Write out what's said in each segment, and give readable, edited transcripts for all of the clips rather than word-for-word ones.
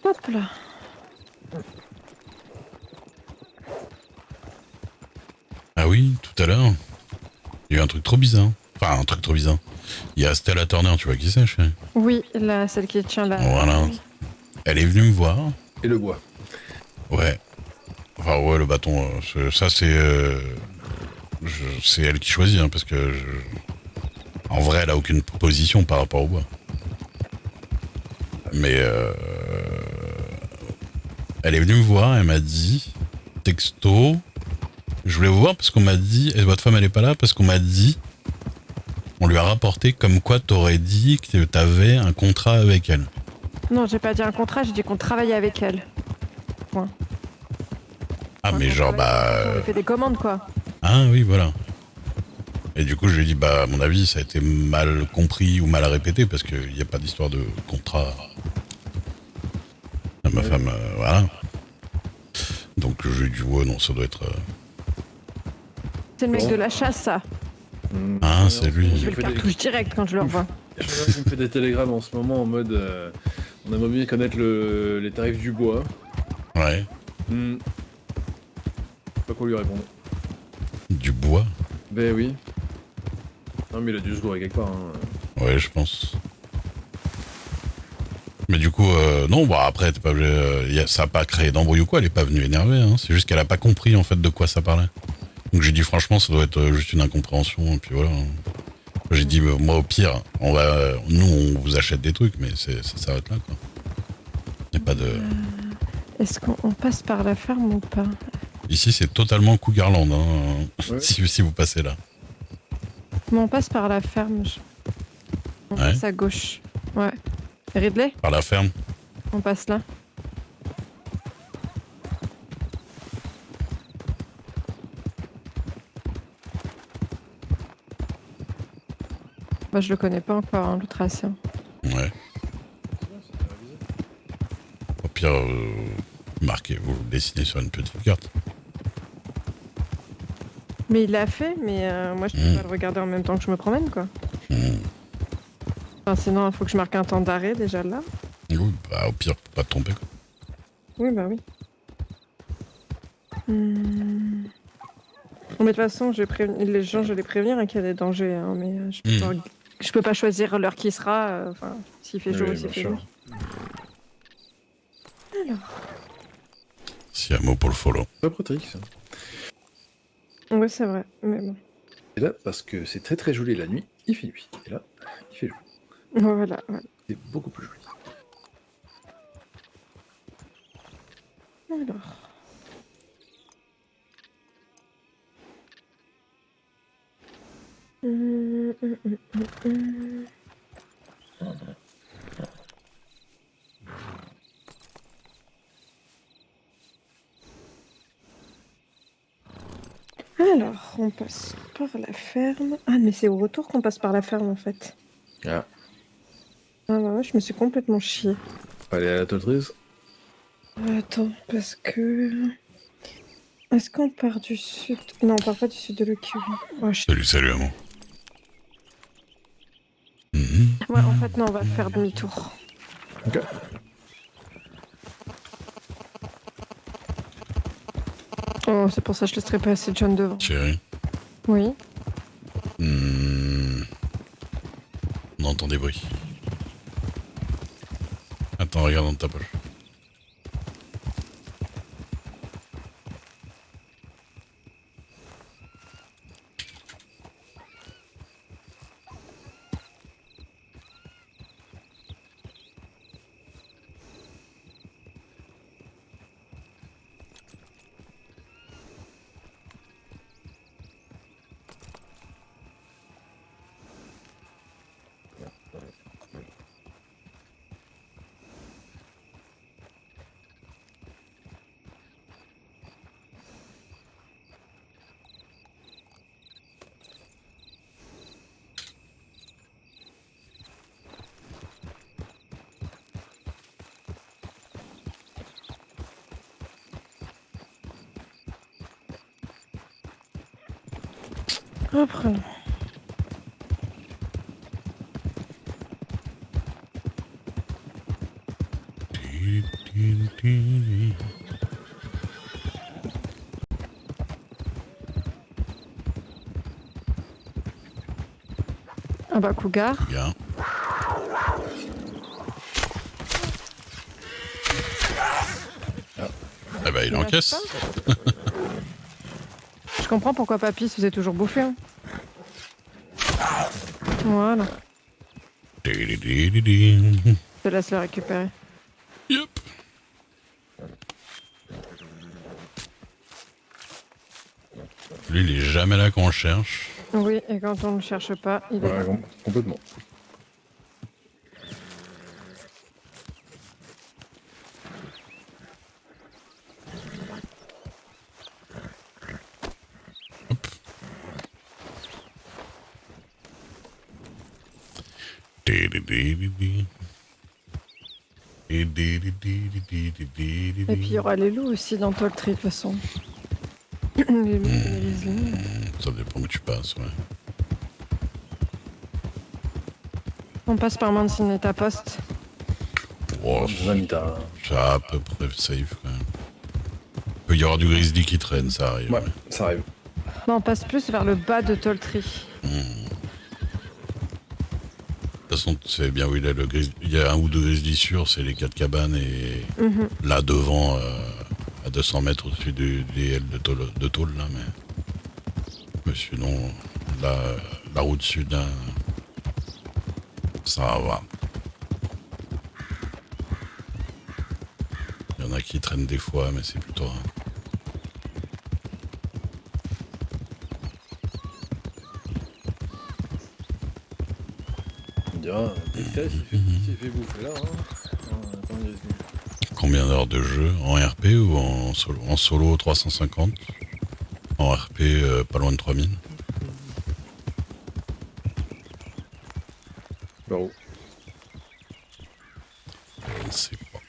Hop là. Ah oui, tout à l'heure, il y a eu un truc trop bizarre. Enfin, un truc trop bizarre. Il y a Stella Turner, tu vois qui c'est, chérie? Oui, là, celle qui tient là. Voilà. Elle est venue me voir. Et le bois. Ouais. Enfin, ouais, le bâton, ça c'est... c'est elle qui choisit, hein, parce que... En vrai, elle a aucune position par rapport au bois. Mais... elle est venue me voir, elle m'a dit... Texto... Je voulais vous voir parce qu'on m'a dit... Et votre femme, elle est pas là parce qu'on m'a dit... On lui a rapporté comme quoi t'aurais dit que t'avais un contrat avec elle. Non, j'ai pas dit un contrat, j'ai dit qu'on travaillait avec elle. Point. Ah, Enfin, mais qu'on genre, travaillait, bah... on lui fait des commandes, quoi. Ah oui, voilà. Et du coup, je lui ai dit, bah, à mon avis, ça a été mal compris ou mal répété parce qu'il n'y a pas d'histoire de contrat. Ma femme, voilà. Donc, je lui ai dit, ouais, non, ça doit être. C'est le mec Bon. de la chasse, ça. Ah, c'est lui. Je vais le cartouche direct quand je le revois. Je vois qu'il me fait des télégrammes en ce moment en mode on aimerait bien connaître les tarifs du bois. Ouais. Pas quoi lui répondre. Du bois. Ben oui. Non mais il a dû se gourer quelque part. Hein. Ouais, je pense. Mais du coup, non, bah après, t'es pas obligé, ça a pas créé d'embrouille ou quoi, elle est pas venue énervée, hein. C'est juste qu'elle a pas compris en fait de quoi ça parlait. Donc j'ai dit franchement, ça doit être juste une incompréhension, et puis voilà. J'ai dit, moi au pire, nous on vous achète des trucs, mais ça s'arrête là, quoi. Y a pas de. Est-ce qu'on passe par la ferme ou pas? Ici c'est totalement Cougarland, hein, Ouais. si vous passez là. Mais on passe par la ferme. On Ouais. passe à gauche. Ouais. Ridley, Par la ferme. on passe là. Bah, je le connais pas encore, hein, le tracé. Ouais. Au pire, marquez, vous le dessinez sur une petite carte. Mais il l'a fait, mais moi je peux pas le regarder en même temps que je me promène, quoi. Enfin, sinon, il faut que je marque un temps d'arrêt déjà là. Oui, bah au pire, pas te tromper, quoi. Oui, bah oui. Bon, mais de toute façon, les gens, je vais les prévenir hein, qu'il y a des dangers. Hein, mais je peux pas choisir l'heure qui sera. Enfin, s'il fait jour ou s'il fait nuit. Alors. Si un mot pour le follow. Pas pratique ça. Oui, c'est vrai. Mais bon. Et là, parce que c'est très très joli la nuit, il fait nuit. Et là, il fait jour. Voilà. C'est beaucoup plus joli. Alors. Alors, on passe par la ferme. Ah, mais c'est au retour qu'on passe par la ferme en fait. Ah. Ah bah ouais, je me suis complètement chiée. Allez à la tollerise. Attends, parce que... Est-ce qu'on part du sud? Non, on part pas du sud de l'écurie. Oh, Salut, amour. Ouais, en fait, non, on va faire demi-tour. Ok. Oh, c'est pour ça que je laisserai passer John devant. Chérie. Oui. On entend des bruits. Attends, regarde dans ta poche. Reprenons. Ah bah, cougar. Bien. Ah bah, il lâche encaisse. Je comprends pourquoi papy se faisait toujours bouffer. Hein. Voilà. Je te laisse le récupérer. Yep. Lui, il est jamais là quand on le cherche. Oui, et quand on ne le cherche pas, il est là. Ouais, complètement. Et puis il y aura les loups aussi dans Toltri de toute façon. Les loups, les loups. Ça dépend où tu passes, ouais. On passe par Mancinetta Post. Oh, c'est à peu près safe quand même. Il peut y avoir du grizzly qui traîne, ça arrive. Ouais, ça arrive. Non, on passe plus vers le bas de Toltri. De toute façon, tu sais bien où il est, le grizzly. Il y a un ou deux grizzly sûrs, c'est les 4 cabanes et là devant, à 200 mètres au-dessus des ailes de tôle, là, mais sinon, là, la route sud, là, ça va. Il y en a qui traînent des fois, mais c'est plutôt rare. On dira, des fesses, il s'est fait bouffer là. Hein. Combien d'heures de jeu? En RP ou en solo? En solo 350. En RP pas loin de 3000. Bravo. Je ne sais pas.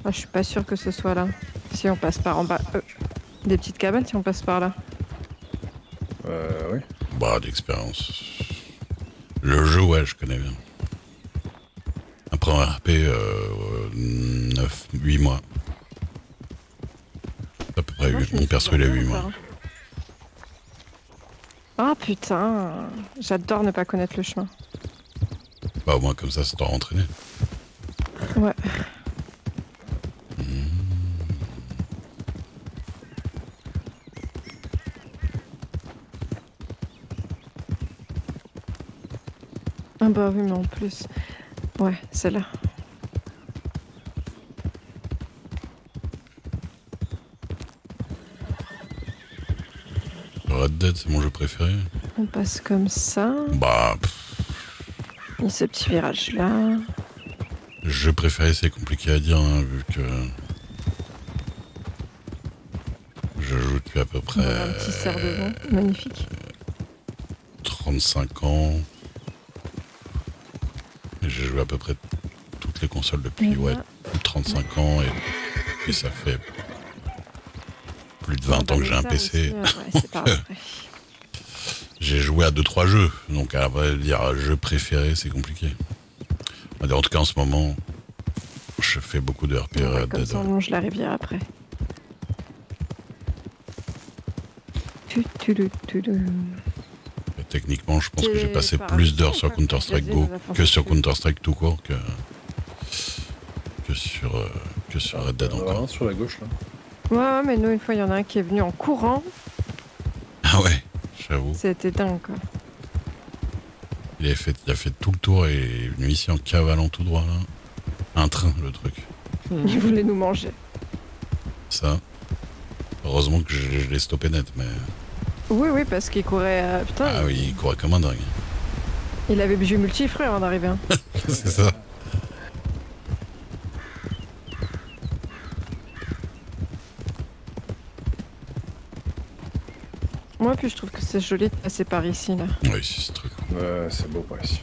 Ah, je suis pas sûre que ce soit là. Si on passe par en bas. Des petites cabanes si on passe par là. Oui. Bah, d'expérience. Le jeu, ouais, je connais bien. Après en RP, 8 mois. À peu près Moi, 8. je me Mon suis perso, il a planté 8 mois. encore. Ah putain, j'adore ne pas connaître le chemin. Bah, au moins, comme ça t'aura entraîné. Ouais. Ah bah oui, mais en plus... Ouais, c'est là. Red Dead, c'est mon jeu préféré. On passe comme ça. Bah, Et ce petit virage là. jeu préféré, c'est compliqué à dire, hein, vu que je joue depuis à peu près Voilà, un petit cerf de vent, magnifique. 35 ans. Et j'ai joué à peu près toutes les consoles depuis Et là, plus de 35 ans et ça fait plus de 20 ans que j'ai un PC. Aussi, ouais, c'est pas vrai. J'ai joué à 2-3 jeux, donc à vrai dire jeu préféré, c'est compliqué. On va dire, en tout cas en ce moment, je fais beaucoup de RP Ouais, Red comme Dead. ça on longe la rivière après. Et techniquement, je pense que j'ai T'es passé pas plus d'heures réussi, sur quoi, Counter-Strike Gazier Go nous a foncé que sur dessus. Counter-Strike tout court que sur Red Dead On en a encore. un sur la gauche là. Ouais, mais nous, une fois, il y en a un qui est venu en courant. Ah ouais, j'avoue. C'était dingue, quoi. Il a fait tout le tour et est venu ici en cavalant tout droit là. Un train, le truc. Il voulait nous manger. Ça. Heureusement que je l'ai stoppé net, mais. Oui, oui, parce qu'il courait... putain, Ah oui, il courait comme un dingue. Il avait bu multifruits avant d'arriver. Hein. C'est ça. Moi, puis je trouve que c'est joli de passer par ici, là. Oui, c'est très cool. Ouais, c'est beau par ici.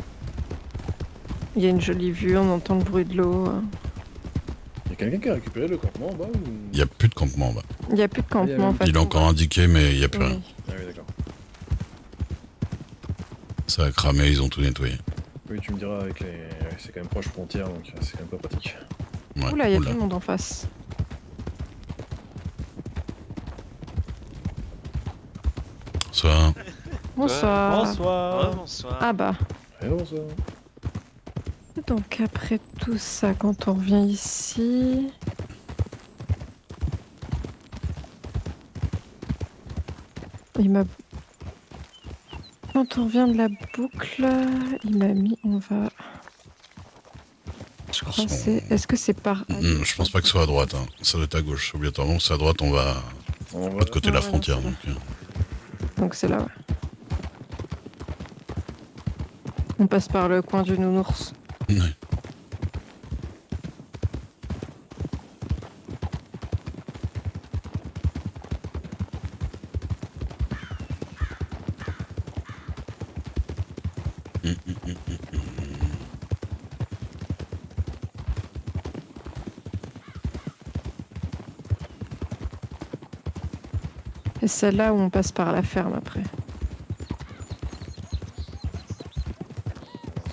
Il y a une jolie vue, on entend le bruit de l'eau. Y'a quelqu'un qui a récupéré le campement en bas ou... Il n'y a plus de campement, bah. Il n'y a plus de campement, en fait. Il est encore indiqué, mais il n'y a plus Oui. rien. Ah oui, d'accord. Ça a cramé, ils ont tout nettoyé. Oui, tu me diras avec les... Ouais, c'est quand même proche frontière, donc c'est quand même pas pratique. Ouais, Oula, il y a oula. tout le monde en face. Ça, Bonsoir. Bonsoir. Bonsoir. Ah bah. Et bon, ça... Donc après tout ça, quand on revient ici... Il m'a... Quand on revient de la boucle, il m'a mis... On va... Je crois que c'est... Est-ce que c'est par... je pense pas que ce soit à droite, hein. Ça doit être à gauche, obligatoirement. C'est à droite, on va On de va... l'autre côté de la Ouais, frontière. c'est Donc, Donc c'est là, ouais. On passe par le coin du nounours. ouais. Et c'est là où on passe par la ferme après.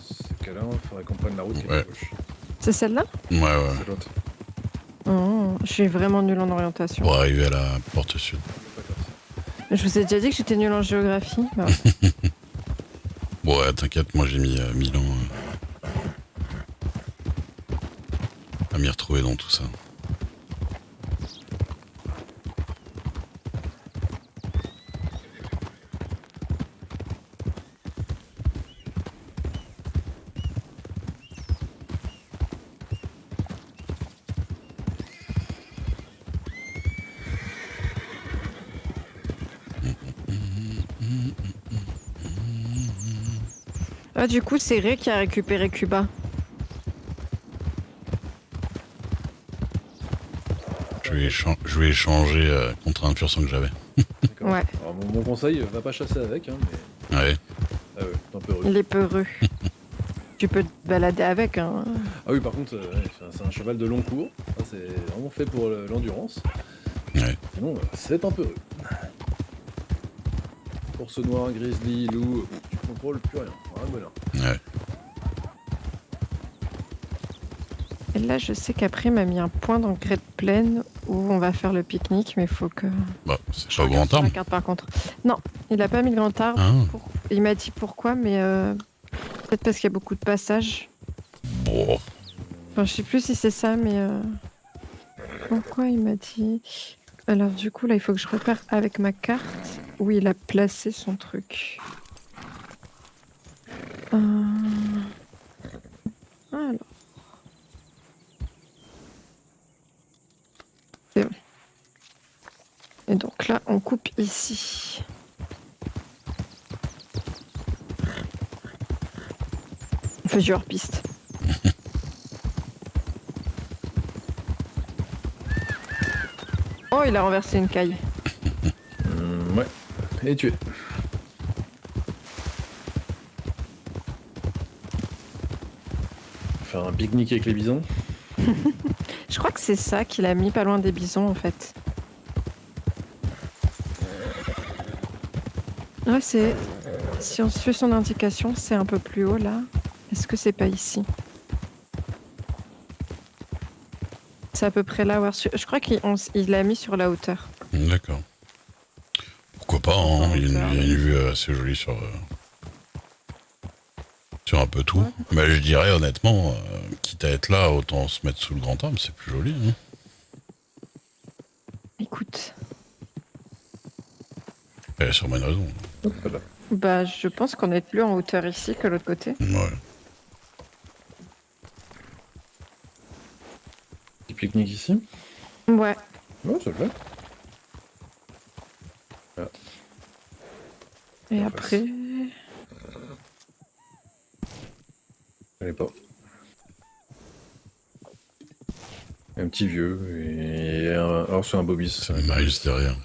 C'est cas-là, il faudrait qu'on prenne la route qui est à Ouais. gauche. C'est celle-là? Ouais, ouais. C'est l'autre. Oh, je suis vraiment nulle en orientation. Pour arriver à la porte sud. Je vous ai déjà dit que j'étais nulle en géographie. Bah, Bon, ouais, t'inquiète, moi j'ai mis 1000 ans à m'y retrouver dans tout ça. Ah, du coup, c'est Ray qui a récupéré Cuba. Je vais échanger contre un pur sang que j'avais. D'accord. Ouais. Alors, mon conseil, va pas chasser avec, hein, mais... Ouais. Ah ouais, t'es un peu rude. Il est peureux. Tu peux te balader avec, hein. Ah oui, par contre, ouais, c'est un cheval de long cours. Ça, c'est vraiment fait pour l'endurance. Ouais. Sinon, c'est un peu rude. Ours noir, grizzly, loup, tu contrôles plus rien. Voilà, bonheur. Ouais. Et là, je sais qu'après, il m'a mis un point dans Great Plain où on va faire le pique-nique, mais il faut que... Bah, c'est Je pas au regarde grand sur la arbre. carte par contre. Non, il a pas mis le grand arbre. Ah. Il m'a dit pourquoi, mais peut-être parce qu'il y a beaucoup de passages. Bon. Enfin, je sais plus si c'est ça, mais pourquoi il m'a dit. Alors du coup là, il faut que je repère avec ma carte où il a placé son truc. Alors. C'est bon. Et donc là, on coupe ici. On fait du hors-piste. Oh, il a renversé une caille. Ouais. Et tué. Faire un pique-nique avec les bisons. Je crois que c'est ça qu'il a mis pas loin des bisons en fait. Ouais, c'est... Si on suit son indication, c'est un peu plus haut là. Est-ce que c'est pas ici? C'est à peu près là. Je crois qu'il l'a mis sur la hauteur. D'accord. Pourquoi pas, hein. Il y a une vue assez jolie sur un peu tout. Ouais. Mais je dirais honnêtement, quitte à être là, autant se mettre sous le grand arbre, c'est plus joli. Hein. Écoute, Il y a sûrement une raison. Voilà. bah je pense qu'on est plus en hauteur ici que l'autre côté. Ouais. Petit pique-nique ici. Ouais. Ouais, ça le fait. Et En après... connais pas. Un petit vieux et alors c'est un bobis. C'est Miles derrière.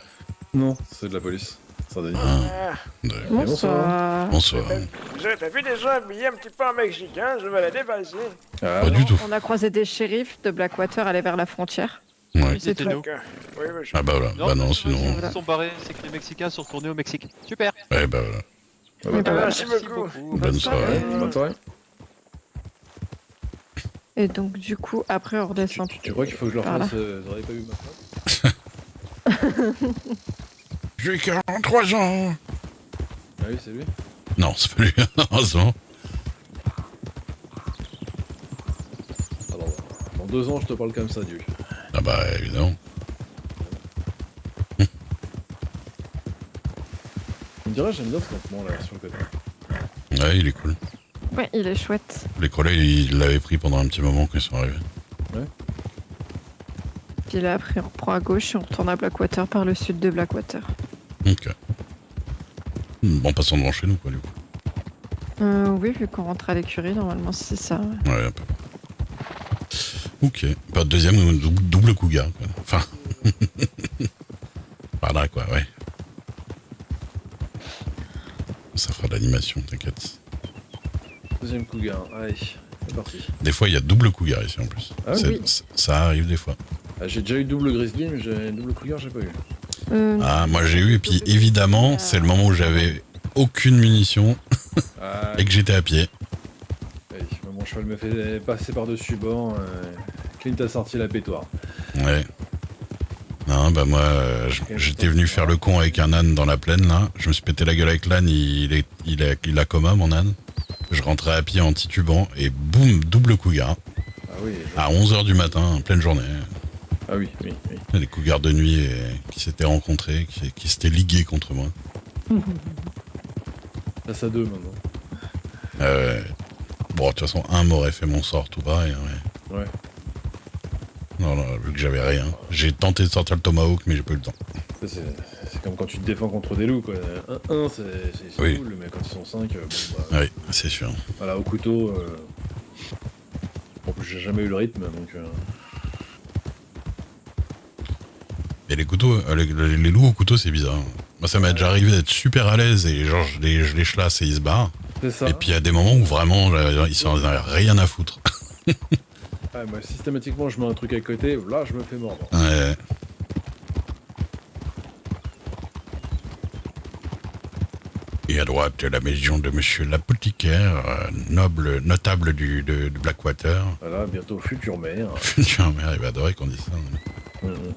Non, c'est de la police. Saint-Denis. Ah, Ah, d'accord. Bonsoir. Bonsoir. vous avez vu des gens habillés un petit peu en mexicain, je vais la dépasser. Ah, Pas du tout. On a croisé des shérifs de Blackwater aller vers la frontière. Ouais. Oui, c'était nous. D'accord. Oui, oui, je... Ah bah voilà. Bah non, sinon. Ils sont barrés, c'est que les Mexicains sont retournés au Mexique. Super. Ouais, bah voilà. bah, Oui, bah, Merci beaucoup. Bonne soirée. bonne soirée. Et donc du coup, après on redescend. Tu crois qu'il faut que je leur Par là. fasse... Vous auriez pas vu ma femme? J'ai 43 ans. Ah oui, c'est lui. Non, c'est pas lui, heureusement. Alors, dans 2 ans, je te parle comme ça, Dieu. Ah bah évidemment. On dirait j'aime bien ce campement là, sur le côté. Ouais, il est cool. Ouais, il est chouette. Les collègues, ils l'avaient pris pendant un petit moment quand ils sont arrivés. Puis là après on reprend à gauche et on retourne à Blackwater par le sud de Blackwater. Ok. En passant devant chez nous, quoi, du coup. Oui, vu qu'on rentre à l'écurie, normalement c'est ça. Ouais, un peu. Ok. Pas de deuxième ou double cougar, quoi. Enfin. Par là, quoi, ouais. Ça fera de l'animation, t'inquiète. Deuxième cougar, allez, c'est parti. Des fois, il y a double cougar ici en plus. Ah oui. Ça arrive des fois. Ah, j'ai déjà eu double grizzly, mais double cougar, j'ai pas eu. Ah, moi j'ai eu, et puis évidemment, c'est le moment où j'avais aucune munition Ah, et que j'étais à pied. allez, mon cheval me fait passer par-dessus bord. Clint a sorti la pétoire. Ouais. Non, bah moi, j'étais venu faire le con avec un âne dans la plaine, là. Je me suis pété la gueule avec l'âne, il a coma, mon âne. Je rentrais à pied en titubant, et boum, double cougar. Ah oui. À 11h du matin, en pleine journée. Ah oui, oui, oui. Des cougars de nuit qui s'étaient rencontrés, qui s'étaient ligués contre moi. Passe à 2 maintenant. Bon, de toute façon, un m'aurait fait mon sort tout pareil. Ouais. Ouais. Non, vu que j'avais rien. J'ai tenté de sortir le tomahawk, mais j'ai pas eu le temps. Ça, c'est comme quand tu te défends contre des loups, quoi. Un, c'est Oui. cool, mais quand ils sont 5, bon, bah, Oui, c'est sûr. voilà, au couteau. En plus, j'ai jamais eu le rythme, donc. Et les couteaux, les loups au couteau, c'est bizarre. Moi, ça m'est déjà arrivé d'être super à l'aise et genre, je les chlasse et ils se barrent. C'est ça. Et puis, il y a des moments où vraiment, ils s'en ont rien à foutre. Ah, moi, systématiquement, je mets un truc à côté, là, je me fais mordre. Ouais. Et à droite, la maison de monsieur l'apothicaire, notable de Blackwater. Voilà, bientôt futur maire. Futur maire, il va adorer qu'on dise ça. Mhm.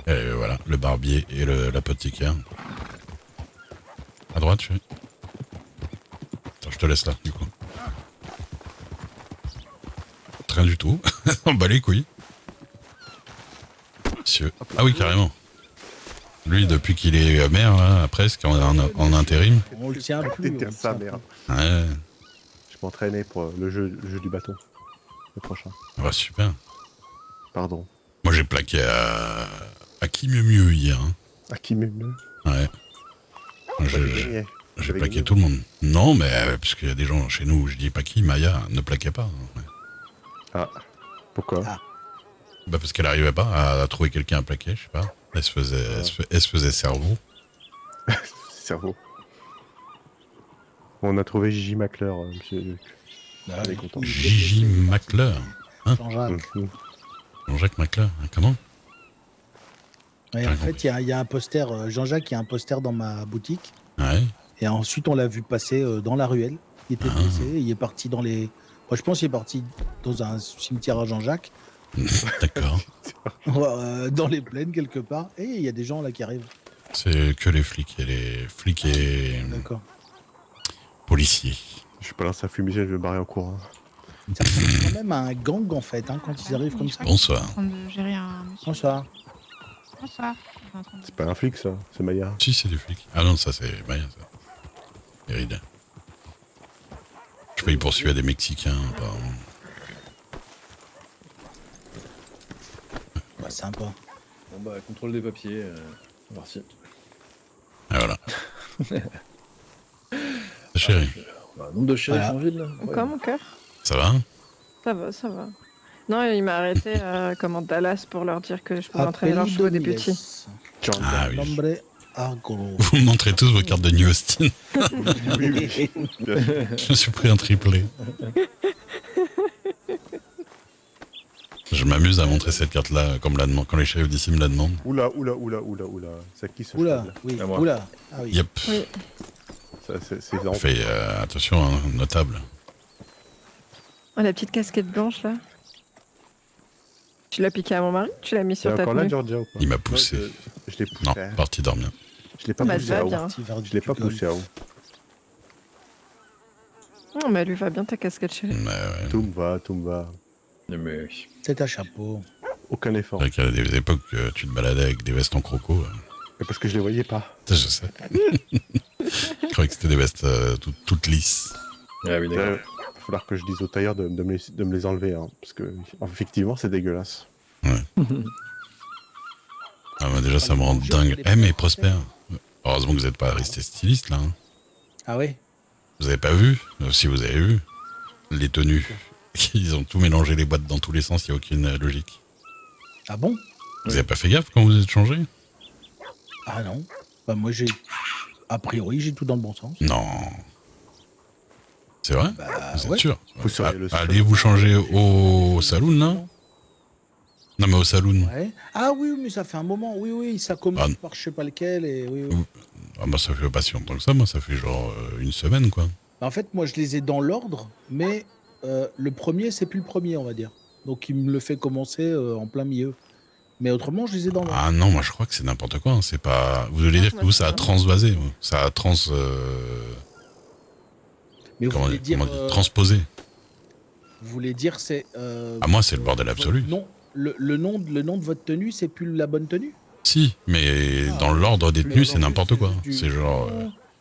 Et voilà, le barbier et l'apothicaire. À droite, je Attends, je te laisse là, du coup. Rien du tout. On bat les couilles. Monsieur. Ah oui, carrément. Lui, depuis qu'il est maire, là, presque, en intérim. On le tient plus. on Déterre le sa tient mère. plus. Ouais. Je m'entraînais pour le jeu du bâton. Le prochain. Ah, super. Pardon. Moi, j'ai plaqué à qui mieux hier. Hein. À qui m'aime Ouais. gagné. J'ai Vous avez plaqué gagné. tout le monde. Non, mais parce qu'il y a des gens chez nous où je dis pas qui, Maya, ne plaquait pas. Ouais. Ah. Pourquoi Ah. Bah parce qu'elle arrivait pas à trouver quelqu'un à plaquer, je sais pas. Elle se faisait cerveau. Cerveau. On a trouvé Gigi Macleur, monsieur Luc. Ah, On est content. Gigi Macleur. Jean-Jacques. Mhm. Jean-Jacques Macleur. Hein, comment Ouais, en fait, il y a un poster, Jean-Jacques, il y a un poster dans ma boutique. Ouais. Et ensuite, on l'a vu passer dans la ruelle. Il était blessé. Il est parti dans les. Moi, je pense qu'il est parti dans un cimetière à Jean-Jacques, D'accord. dans les plaines quelque part. Et il y a des gens là qui arrivent. C'est que les flics. Et les flics et D'accord. policiers. Je suis pas lancé à fumigène, je vais me barrer en courant. Ça ressemble quand même à un gang en fait, hein, quand ils arrivent comme ça. Bonsoir. En train de gérer un monsieur. Bonsoir. Bonsoir. On est en train de- C'est pas un flic ça, c'est Maya. Si, c'est des flics. Ah non, ça c'est Maya, ça. Hérida. Je peux y poursuivre des Mexicains, apparemment. Bah, sympa. Bon, bah, contrôle des papiers. Merci. Ah voilà. Chérie, Bah, nombre de shérifs Voilà. en ville, là. Quoi, mon cœur? ça va? Ça va, ça va. Non, il m'a arrêté comme en Dallas pour leur dire que je pouvais entraîner leurs chevaux des petits. Ah oui. Nombre agro. Vous me montrez tous vos cartes de New Austin. Oui, oui. Bien sûr. Je me suis pris un triplé. Je m'amuse à montrer cette carte-là comme quand les shérifs d'ici me la demandent. Oula. C'est qui ce Oula, cheval oui, À moi. oula. Ah oui. Yep. Oui. Ça, c'est On fait attention, hein, notable. Oh, la petite casquette blanche, là. Tu l'as piqué à mon mari? Tu l'as mis C'est sur ta encore là, tenue? Georgia ou pas? Il m'a poussé. Ouais, je l'ai poussé. Non, parti dormir. Je l'ai pas Bah, poussé ça à va haut. bien. Petit verre Je l'ai pas du golf. poussé à haut. Non, mais elle lui va bien ta casquette chérie. Mais ouais. Tout me va. Mais... C'est un chapeau. Aucun effort. C'est vrai qu'il y a des époques que tu te baladais avec des vestes en croco. Et parce que je les voyais pas. Ça, je sais. Je croyais que c'était des vestes toutes lisses. Ah oui, Il d'accord. va falloir que je dise au tailleur de me les enlever. Hein, parce que, effectivement, c'est dégueulasse. Ah, bah, déjà, ça me rend dingue. Eh, mais Prosper, heureusement que vous n'êtes pas resté styliste, là. Hein. Ah ouais? Vous avez pas vu? Si vous avez vu. Les tenues. Ils ont tout mélangé les boîtes dans tous les sens, il n'y a aucune logique. Ah bon? Vous avez pas fait gaffe quand vous êtes changé? Ah non. Bah moi j'ai... A priori j'ai tout dans le bon sens. Non. C'est vrai? Bah Vous êtes ouais. sûr? Vous seriez le seul. Allez vous changer au saloon, là? Non, mais au saloon. Ouais. Ah oui, mais ça fait un moment. Oui, oui, ça commence Ah. par je sais pas lequel. Et oui, oui. Ah, bah, ça fait pas si longtemps que ça, moi, ça fait genre une semaine, quoi. En fait, moi je les ai dans l'ordre, mais le premier, c'est plus le premier, on va dire. Donc il me le fait commencer en plein milieu. Mais autrement, je les ai dans l'ordre. Ah non, moi, je crois que c'est n'importe quoi. Hein. C'est pas. Vous voulez dire que vous, ça a transvasé. Ça a Mais vous comment voulez dire, comment dire, transposé. vous voulez dire c'est... Ah, moi, c'est le bordel absolu. Non, le nom de votre tenue, c'est plus la bonne tenue? Si, mais Ah, dans l'ordre des mais tenues, c'est aujourd'hui, n'importe quoi. du- C'est genre.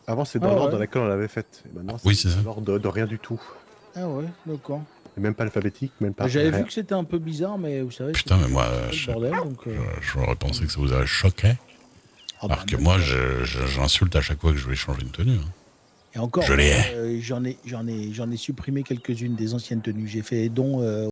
Avant, c'est dans Ah l'ordre ouais. dans lequel on l'avait faite. Et maintenant, Oui, c'est ça. dans l'ordre de rien du tout. Ah ouais, d'accord. Et même pas alphabétique, même pas. J'avais vu rien. que c'était un peu bizarre, mais vous savez... Putain, c'est- mais moi, c'est le bordel, donc... j'aurais pensé que ça vous aurait choqué. Ah bah, Alors que même moi, pas. j'insulte à chaque fois que je vais changer une tenue. Hein. Et encore, je les hais. j'en ai supprimé quelques-unes des anciennes tenues. J'ai fait don